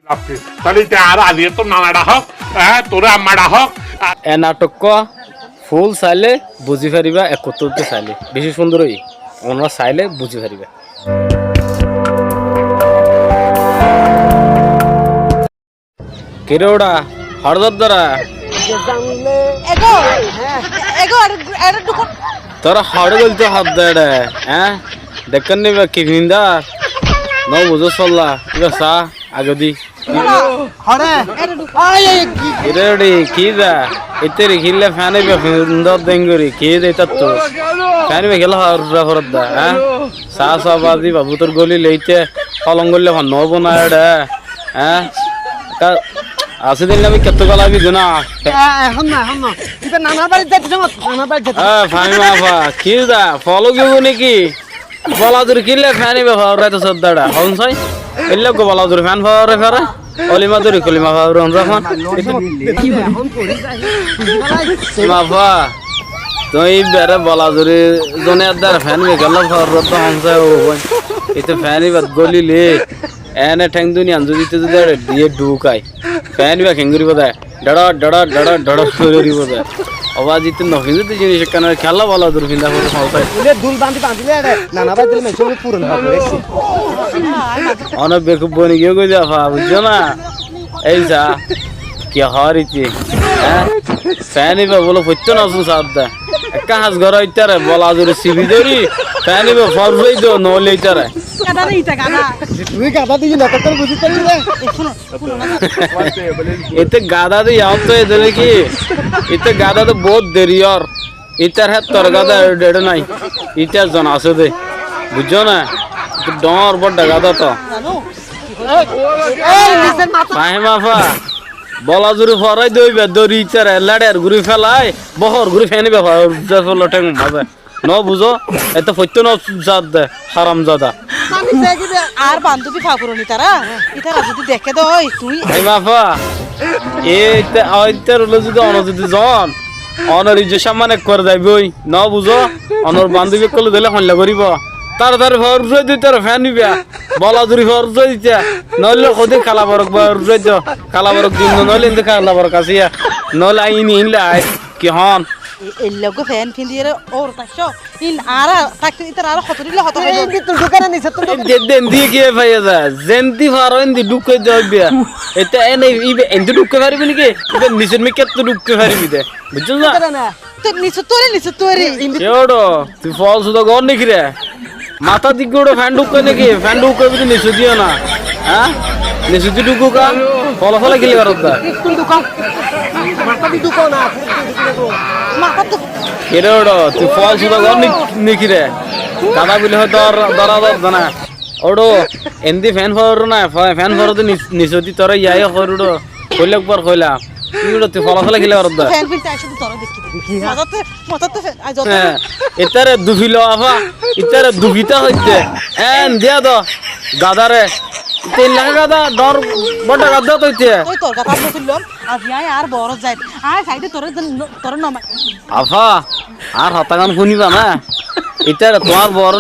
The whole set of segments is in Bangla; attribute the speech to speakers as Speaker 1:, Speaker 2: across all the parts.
Speaker 1: তাহলে আর আজকে তো নানাটা হোক হ্যাঁ তোরা আম্মাটা হোক
Speaker 2: এ নাটক ফুল চাইলে বুঝি পারিবা একত্রতে চাইলে বেশি সুন্দর হই আমরা চাইলে বুঝি পারিবা কেরে ওটা হরদর দ্বারা তোরা হরে বলতে হাত দেয় হ্যাঁ দেখেন নিবা কি ভিন্দার ন বুঝো চললা ঠিক আছে আগে দি কি দা এতে রেখিলে ফ্যানে সুন্দর দেঙ্গুরি কি দেতা তো ফ্যানে গেল হরদ দা হ্যাঁ সা সাবাদি বাবু তোর গলি লইতে ফলং গলে নব না হ্যাঁ আছে দিন আমি কত গলা বি না
Speaker 3: এখন না এটা নানা বাড়ি যাচ্ছি নানা বাড়ি যাচ্ছি
Speaker 2: ফাইন বাবা কি দা ফলো গিয়ে নাকি বলাদুর কিনলে ফ্যানই ব্যবহার রাইতো সদ্দাটা হন সাই এলে গো বলাদুর ফ্যান ব্যবহার ফেরে অলিমা দূরি কলিমা ব্যবহার রাখন মাফা তুই বেড়ে বলাদুরি জনে আদার ফ্যান বেগেল ব্যবহার তো হন সাই ও এতে ফ্যানই বাদ গলিলে এনে ঠ্যাং দুনিয়া যদি দিয়ে ঢুকাই ফ্যান বা খেঙ্গুরি বোধ ডড় ডড় ডড় ডড় করে বোধ আওয়াজ ইতে নহিন তো জিনিস কেন খেলা বলা দূর ফিন্দা করে খাওয়াই
Speaker 3: দুল বাঁধিলে নানা বাড়ি দিলে মেশিন পুরন হবে
Speaker 2: অনেক বেকুব বনি গিয়ে গই যাফা বুঝছো না এই যা কি হরিতি হ্যাঁ ফ্যানই বা বলো পড়তো না শুন সাদা একটা হাস ঘর হইতারে বলা দূরে সিবি ধরি ফ্যানই বা ফরফই দো নলে হইতারে
Speaker 3: তুই গাদা দিয়ে না তোর বুঝি পারলি রে
Speaker 2: এতে গাদা দিয়ে আও তো এদের কি এতে গাদা তো বহুত দেরি আর ইতার হাত তোর গাদা ডেড নাই ইতার জন আছে দে বুঝছো না ডর বড় গাদা তো পাহে মাফা বলা জুরি ফরাই দইবে দরি ইতার লাড়ের ঘুরি ফেলাই বহর ঘুরি ফেনি ব্যবহার ফেলো ঠেং মাঝে ন বুঝো এত ফত্য ন জাত দে হারাম জাদা
Speaker 4: আর বান্ধবী ফাগুরনি তারা ইতারা যদি দেখে তো তুই
Speaker 2: এই মাফা এইতে আইতে রলে যদি অন যদি জন অনর ইজে সামনে করে যাইবই ন বুঝো অনর বান্ধবী কলে দিলে হল্লা করিব তাড়াতাড়ি ফর রই দিতে ফ্যান নিবা বলা জুরি ফর রই দিতে নইলে কদি খালা বরক রই দিও খালা বরক দিন নইলে ইন্দে খালা বরক আসিয়া নইলে আইনি ইনলে আই কি হন
Speaker 4: এল্লগো ফ্যান ফিন্দিরে ওর তাকছো ইন আরা তাকতে ইতার আরা হতরিলে হত হইব
Speaker 3: এই তোর দোকানে নিছ তোর
Speaker 2: দেন দিয়ে কি ভাইয়া যা জেন্তি ফারো ইন্দি ঢুকে যাইবে এটা এনে ইবে এন্দি ঢুকে পারবি নাকি ইবে নিচের মে কত ঢুকতে পারবি দে বুঝছো না
Speaker 4: তো নিছ তোরে
Speaker 2: কেওড়ো তুই ফল সুদা গন নাকি রে মাথা দিকে ওড়ো ফ্যান ঢুকে নাকি ফ্যান ঢুকে বিদি নিচে দিও না হ্যাঁ নিচে দি ঢুকু কা ফল ফল গিলি করত
Speaker 3: কোন দোকান মাথা দি দোকান না
Speaker 4: মাথা তো
Speaker 2: কেওড়ো তুই ফল সুদা গন নাকি রে দাদা বলে হয়তো দরা জানা ওড়ো এন্দি ফ্যান ফর না ফ্যান ফর তো নিচে দি তোরা ইয়াই করুড়ো কইলে একবার কইলা ইউড়ো তুই ফল ফল গিলি করত
Speaker 4: ফ্যান ফিনতে আইছো তো তোরা দেখি মাথাতে আই যত
Speaker 2: এটারে দুফিলো আফা এটারে দুফিতা হইছে এন দিয়া দো গাদারে 3 লাখ গাদা ডর বড় গাদা তইতে
Speaker 4: ওই তোর কথা বলছিলাম আজ ইয়াই আর বড় যাই আর সাইডে তোর নাম
Speaker 2: আফা আর হতাগান শুনিবা না এটারে তোমার বড়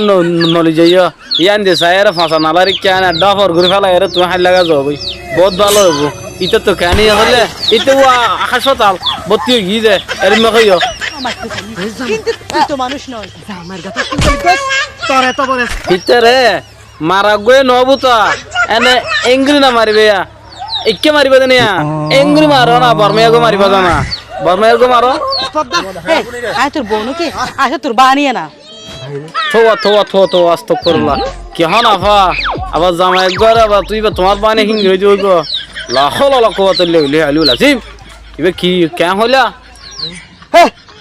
Speaker 2: নলি যাইও ইয়ান দে সায়ের ফাঁসা নালারি কেন ডাফর ঘুরে ফেলা এর তুমি হাই লাগা যাবি বহুত ভালো হবো এটা তো কেনি হলে এটা হাসপাতাল ভর্তি হয়ে গিয়ে এর মেয়ে
Speaker 4: কিন্তু তুই তো মানুষ নয়
Speaker 3: আমার কথা তোরে তো বলে
Speaker 2: ভিতরে মারা গয়ে নবুতা এনে এঙ্গ্রি না মারিবে একে মারিবে না এঙ্গ্রি মারো না বর্মায়াগো মারিবা না বর্মায়াগো মারো
Speaker 4: আয় তোর বোন কি আসে তোর বানিয়ে না
Speaker 2: থো আস্ত করলা কি হন আফা আবার জামা একবার আবার তুই বা তোমার বানি হিঙ্গি হয়ে যাইব লাখ লাখ লে আলু লাসিম ইবে কি কে হইলা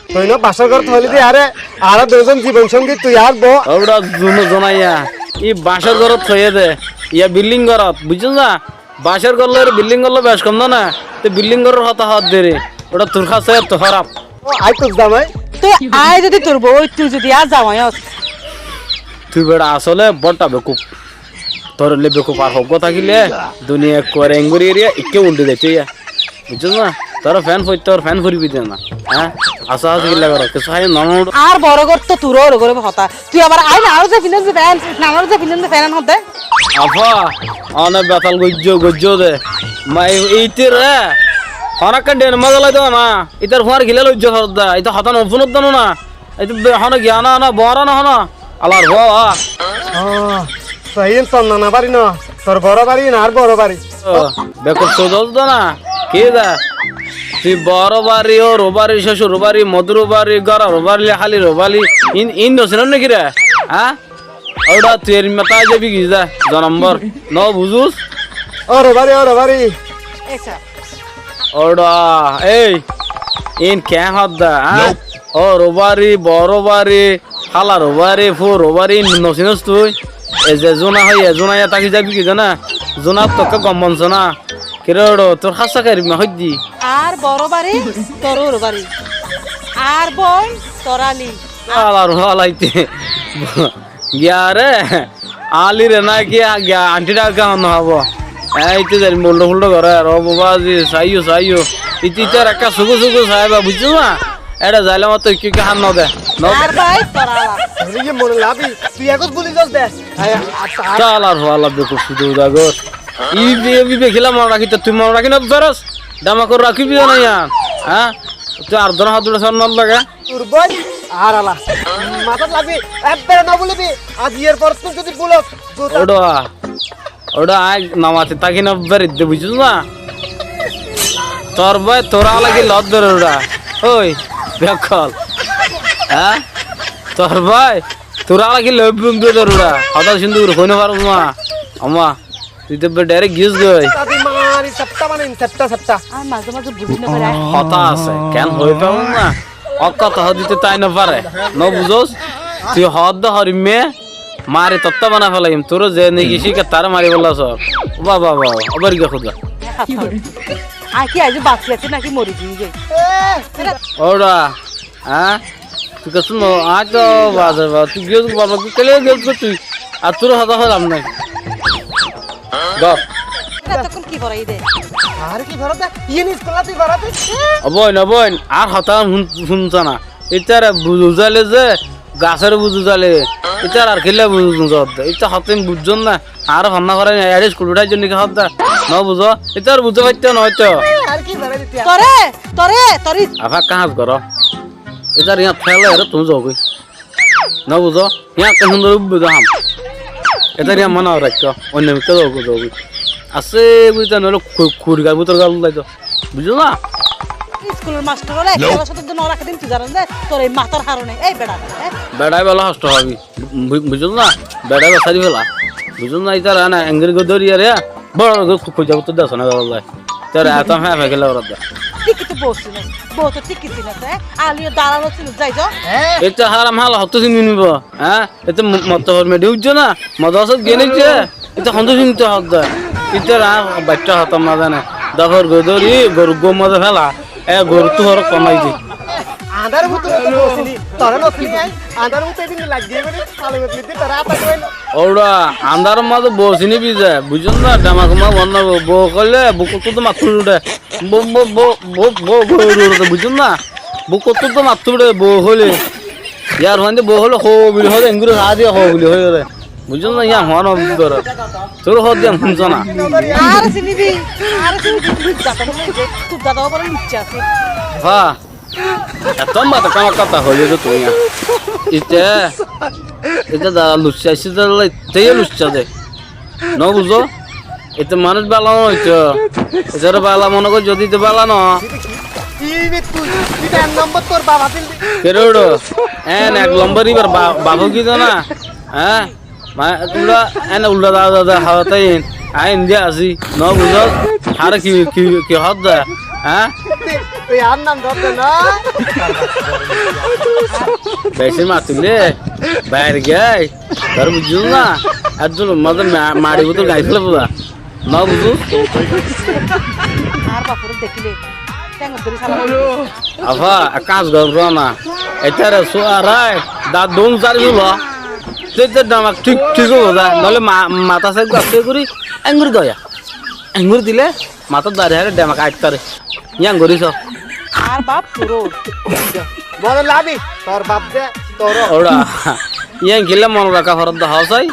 Speaker 3: তুই না বাসা ঘর থলি দি আরে আর দুজন জীবন সঙ্গী তুই আর বো
Speaker 2: ওটা জনাইয়া ই বাসার ঘরত থয়ে দে ইয়া বিল্ডিং ঘরত বুঝছো না বাসার ঘর বিল্ডিং ঘর বেশ কম না তো বিল্ডিং ঘরের হতা হাত দে রে ওটা তোর কাছে তো খারাপ
Speaker 3: আই তো জামাই
Speaker 4: তুই আয় যদি তোর বউ তুই যদি আর জামাই
Speaker 2: তুই বেড়া আসলে বড়টা বেকুব তোর লে বেকুব আর হোক থাকিলে দুনিয়া করে এঙ্গুরি এরিয়া একে উল্টে দিতে বুঝছো না তোর ফ্যান ফুরিবি দে না হ্যাঁ আসা গিলা করো কিছু হাই নানো
Speaker 4: আর বড় কর তো তুরো করে হতা তুই আবার আই না আরো যে ফিনান্স ফ্যান না আরো যে ফিনান্স ফ্যান হতে
Speaker 2: আফা অনেক বেতাল গজ্জ দে এইতে রে হনাক ডেন মজা লাগে না ইতার হুয়ার গিলে লজ্জ হরদা এটা হতান অফুনত দানো না এটা হন জ্ঞান না বড় না হন আলার হওয়া
Speaker 3: সহিন তোর নানা বাড়ি না তোর বড় বাড়ি না আর বড় বাড়ি
Speaker 2: বেকর সোজল দা না কে দা তুই বড় বাড়ি ও রোবারি শ্বশুর বাড়ি মধুর বাড়ি গড়া রোবারি হালি রোবালি ইন নছিন নাকি রে হ্যাঁ ওটা তুই এর মেতা যাবি কি যা জনম্বর ন বুঝুস
Speaker 3: ও রে বাড়ি
Speaker 4: এসা
Speaker 2: ওটা এই ইন কে হদ্দা হ্যাঁ ও রোবারি বড় বাড়ি হালা রোবারি ফু রোবারি নছিনস তুই এই যে জোনা হয় জোনা তাকি যাবি কি জানা জোনা তোকে গম বনছ না কিরে তোর হাসা কারি হদ্দি
Speaker 4: আর বড় বাড়ি তোর বাড়ি আর বোন তোরালি
Speaker 2: আলার হালাইতে গিয়া রে আলি রে না গিয়া আন্টিটা কেমন হবো এইতে যাই মুল্টো ফুল্টো করে আর বাবা জি সাইও ইতিটার একটা সুগু সাহেবা বুঝছো না এটা যাইলে মতো কি হান ন দে
Speaker 4: আর ভাই তোরালা
Speaker 3: ইয়ে মনে লাভি তুই একজ বলি যাস দে
Speaker 2: চাল আর হওয়া লাগবে খুব শুধু দাগর ই বেখিলা মনে রাখি তো তুই মনে রাখি না ফেরস দামা করে রাখিবি না ইয়ান হ্যাঁ তুই আর ধর হাত ধরে নল লাগে
Speaker 3: তোর বই আর আলা মাথা লাভি একবার না বলবি আজ এর পর তুই যদি বলস
Speaker 2: ওটা আয় নামাতে তাকে না বেরিয়ে বুঝছিস না তোর ভাই তোরা লাগে লত ধরে ওটা ওই বেকল হ্যাঁ তোর ভাই তোরা লাগে লব্বুম ধরে ওটা হঠাৎ সিন্ধুর হইনে পারব না আমা তুই তো ডাইরেক্ট গিয়েছ গই
Speaker 3: তাদি মারি সপ্তাহ মানে সপ্তাহ
Speaker 4: আর মাঝে মাঝে বুঝি না পারে
Speaker 2: হতা আছে কেন হই পাব না অকত হদিতে তাই না পারে ন বুঝোস তুই হদ হরিমে মারে তত্তা বানা ফেলাইম তোর যে নাকি শিখে তার মারি বললা সব বাবা আবার গিয়ে খুদা
Speaker 4: আর কি আজ বাঁচি আছে নাকি মরি যাই
Speaker 2: ওরা হ্যাঁ তুই কাছে আজ তো বাজার তুই গিয়েছ বাবা কেলে গিয়েছ তুই আর তোর হতা হলাম নাই গপ
Speaker 4: তখন কি করাই দে
Speaker 3: আর কি ভরত ইয়ে নিস কলা তুই ভরত
Speaker 2: বইন আর হতা শুনছ না এটার বুঝালে যে গাছের বুঝালে এটার আর খেলে বুঝ এটা হতেন বুঝছেন না আর ভান্না করে আরে স্কুল উঠাই জন্য কি হতা ন বুঝো এটার বুঝতে পারতে নয়তো
Speaker 3: আর কি ভরত তুই
Speaker 4: তরে
Speaker 2: আফা কাজ করো এটার यहाँ ফেলে রে তুমি যাও কই না বুঝো यहाँ কে সুন্দর বুঝো হাম এটার यहाँ মনে রাখো অন্য মিকে যাও আছে বুঝতে নলে খুর গাল বুতর গাল লাইতো বুঝছো না
Speaker 4: স্কুলের মাস্টার হলে খেলার সাথে ন রাখা দিন তুই জানেন যে তোর এই মাথার হারণে এই বেড়া
Speaker 2: বেড়াই বেলা হষ্ট হবি বুঝছো না বেড়াই বেসারি ফেলা বুঝছো না ইতার না এঙ্গেরি গদরি আরে বড় খুঁজ যাবো তো দেশ না গাল তোর এত হ্যাঁ ফেলে ওরা
Speaker 4: ঠিকই তো বসছি না বউ তো ঠিকই ছিল আলিও দাঁড়ানো ছিল যাই যাও
Speaker 2: এটা হারাম হাল হতো চিনি নিব হ্যাঁ এতে মত হরমে ঢুকছো না মদাসত গেনিছে এটা হন্ত চিনতে হত এটা বাচ্চা হতাম না জানে দফর গদরি গরু গো মজা ফেলা গরু তো হর কমাই দি
Speaker 3: আধার মতো বসিনি তোরা নসলি আধার মতো দিন লাগিয়ে বলে কালে মতো দিন তোরা আপা কইল
Speaker 2: ওরা আন্দার মাঝে বসিনি বিজে বুঝুন না ডামা কুমা বন্না বো করলে বুকু তো মাথুর উঠে বো বো বো বো বো বো বুঝুন না বুকু তো মাথুর উঠে বো হলে ইয়ার হইতে বো হলে হো বিলি হলে এঙ্গুরে হা দিয়ে হো বিলি হয়ে রে বুঝুন না ইয়া হন তোর তোর হদ দিয়ে শুনছ না
Speaker 4: আর চিনিবি তুই দাদা বলে ইচ্ছা আছে
Speaker 2: হ্যাঁ এত মাথা কামার কথা হইলে তো তুই এটা দাদা লুচ্ছা এসে তাই লুচ্ছা দে ন বুঝো এতে মানুষ বালানো হইতো এটার বালা মনে কর যদি তো বালানো
Speaker 3: কি তুই এটা নম্বর তোর বাবা দিল
Speaker 2: কেরোড়ো এক নম্বর এবার বাবু কি না হ্যাঁ তোমরা উল্টা দাদা হাওয়া তাই আইন দিয়ে আসি ন বুঝো আর কি হত দা হ্যাঁ
Speaker 3: তুই আর নাম ধরতে না
Speaker 2: বেশি মাতুলে বাইরে গাই তার বুঝছো না একজন মাঝে মারি বোতল গাইছিল বুঝা ন বুঝু
Speaker 4: আর বাপুরে দেখিলে ট্যাঙ্গর ধরে সালা
Speaker 2: আফা কাজ করব না এটারে সোয়ারাই দা দোন চার গুলো তেতে দামাক ঠিক হবা নলে মাথা সাইড গাছে করি আঙ্গুর দয়া আঙ্গুর দিলে মাথা দাঁড়ে হারে দামাক আইতারে ইয়াং করিস
Speaker 4: আর বাপ পুরো
Speaker 3: বড় লাভি তোর বাপ দে তোর
Speaker 2: ওরা ইয়াং গেলে মনে রাখা ফরত হাউসাই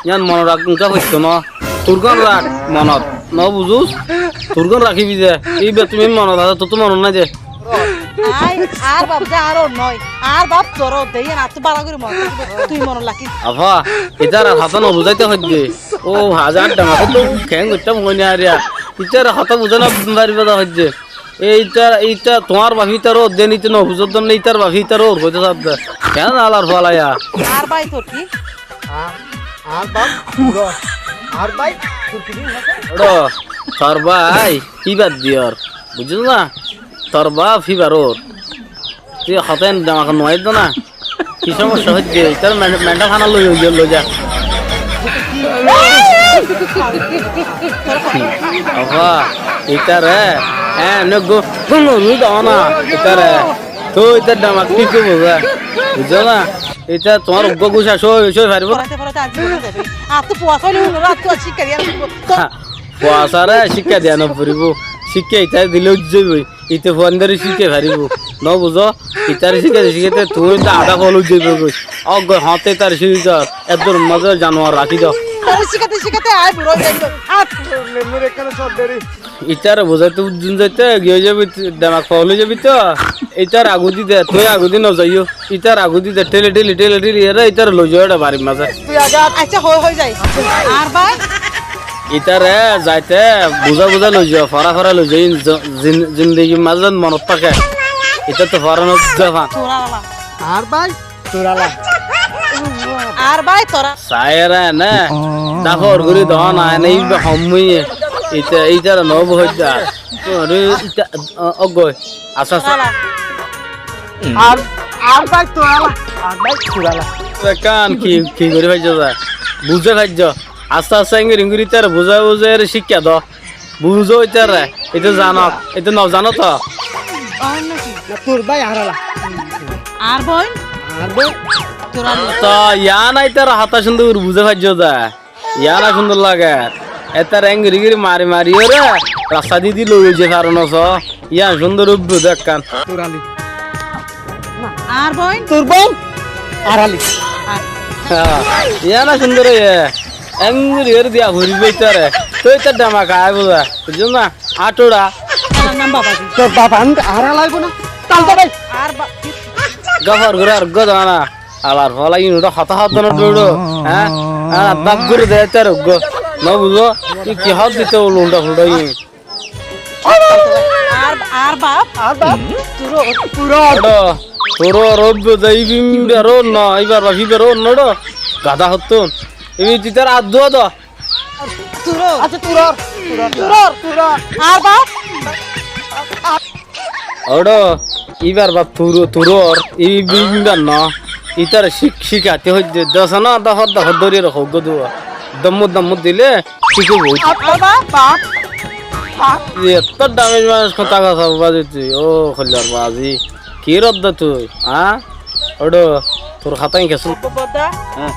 Speaker 2: ইয়ান মনে রাখা হইতো না তোর গান রাখ মনত ন বুঝুস তোর গান রাখিবি যে এইবার তুমি মনত আছে তো মনত নাই যে
Speaker 4: আই আর বাপ যা আর নয় আর বাপ তোর দেই না তো বাড়া করে মন তুই মন লাকি
Speaker 2: আফা ইতার হাত ন বুঝাইতে হচ্ছে ও হাজার টাকা তো খ্যাং করতে মনে আরিয়া ইতার হাত বুঝানো বাড়িবে দা হচ্ছে এইটা তোমার বাকি তার দেন ইতে ন বুঝত না ইতার বাকি তার ওর কইতে সাব কেন আলার ফলায়া
Speaker 4: আর ভাই তোর কি
Speaker 3: আর বাপ তুরো আর ভাই তোর কি
Speaker 2: ওড়ো তোর ভাই কি বাদ দিয়র বুঝছ না তোর বাপ ফিবার ওর তুই হতেন আমাকে নয় তো না কি সমস্যা হচ্ছে তার মেন্টাল খানা লই যা আফা এটারে হ্যাঁ নগো কোনো রুই দাও না এটারে তো এটার দাম কি কি বুঝা বুঝছো না এটা তোমার উগ্র গুছা সই পারিব
Speaker 4: পড়াতে পড়াতে আজ বলে যাবে আর তো পোয়াছ হইলে রাত তো শিক্ষা দিয়া
Speaker 2: পয়সারে শিক্ষা দিয়া নপরিব শিক্ষা ইটা দিলেও যাবই ইতে ফোন ধরে শিখে পারিব ন বুঝো ইটার শিখাতে তুমি তো আধা ফল যাইব অগ হাতে তার শিখা এদর মজা জানোয়ার রাখি দাও
Speaker 4: শিখাতে আয় বুড়ো যাইব আর
Speaker 3: মেমোরি এখানে সব দেরি
Speaker 2: ইটার বোঝাতে উজ্জুন যাইতে গিয়ে যাবি দেমাক পাওয়া যাবি তো ইটার আগুদি দে তুই আগুদি ন যাইও ইটার আগুদি দে টেলে এরা ইটার লই যাও এটা বাড়ির মাঝে
Speaker 4: তুই আগে আচ্ছা হয়ে যায় আর ভাই
Speaker 2: ইটারে যাইতে বুঝা লই যাও ফরা লই যাই জিন্দগি মাঝে মনত থাকে এটা তো ফরানো জাফান
Speaker 4: তোরালা
Speaker 3: আর ভাই তোরালা
Speaker 4: আর ভাই তোরা
Speaker 2: সায়রা না দাফর গুরি দন আনে ইবে হম্মুই ইটার নব হইতা তোরে ইটা অগয় আচ্ছা
Speaker 4: তোরালা
Speaker 3: আর ভাই তোরালা আর ভাই তোরালা
Speaker 2: কান কি করে ভাইজ বুঝে ভাইজ আস্তে আস্তে ইঙ্গিরি তার বুঝা শিক্ষা দ বুঝো ইতারে এটা জানো এটা ন জানো তো
Speaker 4: অন্য কি
Speaker 3: তোর ভাই হারালা
Speaker 4: আর ভাই
Speaker 3: আর ভাই
Speaker 4: তোরালা
Speaker 2: তো ইয়া নাই তার হাতা সুন্দর বুঝে ভাইজ ইয়া না সুন্দর লাগে এতার ইঙ্গিরি মারি ওরে রাস্তা দিদি লই যে কারণ ইয়া সুন্দর দেখ কান
Speaker 3: তোরালি
Speaker 4: আর ভাই
Speaker 3: তোর বোন হারালি
Speaker 2: ইয়া না সুন্দর এঙ্গুরি দিয়া ঘুরি বইতারে তুই তার ডামা খায় বোঝা বুঝছো না আটোড়া
Speaker 4: নাম বাবা
Speaker 3: তোর বাবা হারালাইব না তাল তো ভাই
Speaker 4: আর
Speaker 2: গফর ঘুরে আর গদানা আলার ফলা ইনুটা হতা না ডোড়ো হ্যাঁ দাব ঘুরে দেয় তার গো ন বুঝো কি হাত দিতে উল্টা ফুলটা
Speaker 4: আর বাপ
Speaker 3: আর বাপ
Speaker 4: তুরো
Speaker 3: পুরো
Speaker 2: তোর রোদ যাইবি রো ন এবার বাফিবে রো নড়ো গাদা হতো এমনি তিতার আর দোয়া দ
Speaker 4: তুরো
Speaker 3: আচ্ছা তুরর
Speaker 4: আর বাপ
Speaker 2: ওড়ো এবার বাপ তোর এই বিবার ন ইতার শিখাতে হইতে দশ না দশ ধরে রাখো গদু দম্মু দিলে শিখে বই
Speaker 4: আর বাপ
Speaker 2: এত দামের মানুষ টাকা খাবো বাজে ও খল্লার বাজি কি রদ্দ তুই হ্যাঁ ওড়ো তোর খাতাই খেসু
Speaker 4: বদা
Speaker 2: হ্যাঁ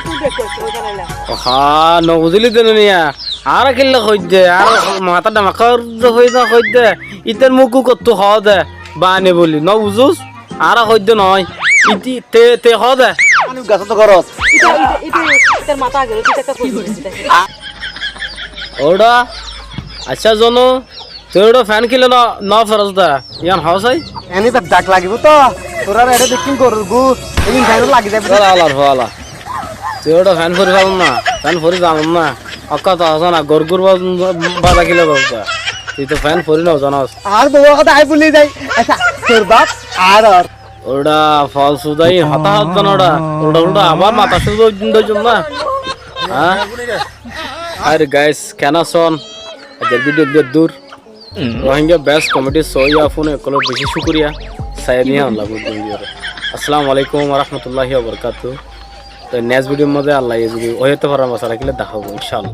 Speaker 4: তুই দেখো ওইখানে
Speaker 2: হ্যাঁ নবুঝলি দেন নিয়া আর কিল্লা হইতে আর মাথাটা মাখার হইতে ইতার মুখু কত খাওয়া দে বানে বলি ন বুঝুস আর হইতে নয় ইতি তে খাওয়া দে
Speaker 3: গাছ তো করস
Speaker 4: এটার মাথা গেল তুই একটা কই
Speaker 2: ওটা আচ্ছা জনো তোর ফ্যান কিলো ন ফরজ দা ইয়ান হাউসাই
Speaker 3: এনি তো ডাক লাগিব তো তোরা এটা দেখিন করু গু এদিন ফাইনাল লাগি যাবে
Speaker 2: আলার ফালা তোর ফ্যান ফরি ফাল না ফ্যান ফরি যাম না অক্কা তো আসা না গরগুর বাদা কিলো বাবা তুই তো ফ্যান ফরি নাও জানাস
Speaker 3: আর বউ কথা আই বলি যাই আচ্ছা তোর বাপ আর
Speaker 2: ওটা ফল সুদাই হতাহত ওটা ওটা আবার মাথা শুধু না হ্যাঁ আরে গাইস কেন শোন আজকের ভিডিও দূর রোহিঙ্গা বেস্ট কমেডি শো या फोन कलो বেশি শুকরিয়া সাইদিয়া আল্লাহ বুঝিয়ে আসসালামু আলাইকুম ওয়া রাহমাতুল্লাহি ওয়া বারাকাতুহু তো নেক্সট ভিডিওর মধ্যে আল্লাহ যদি হইতে পারে মশলা কিলে দেখাবো ইনশাআল্লাহ।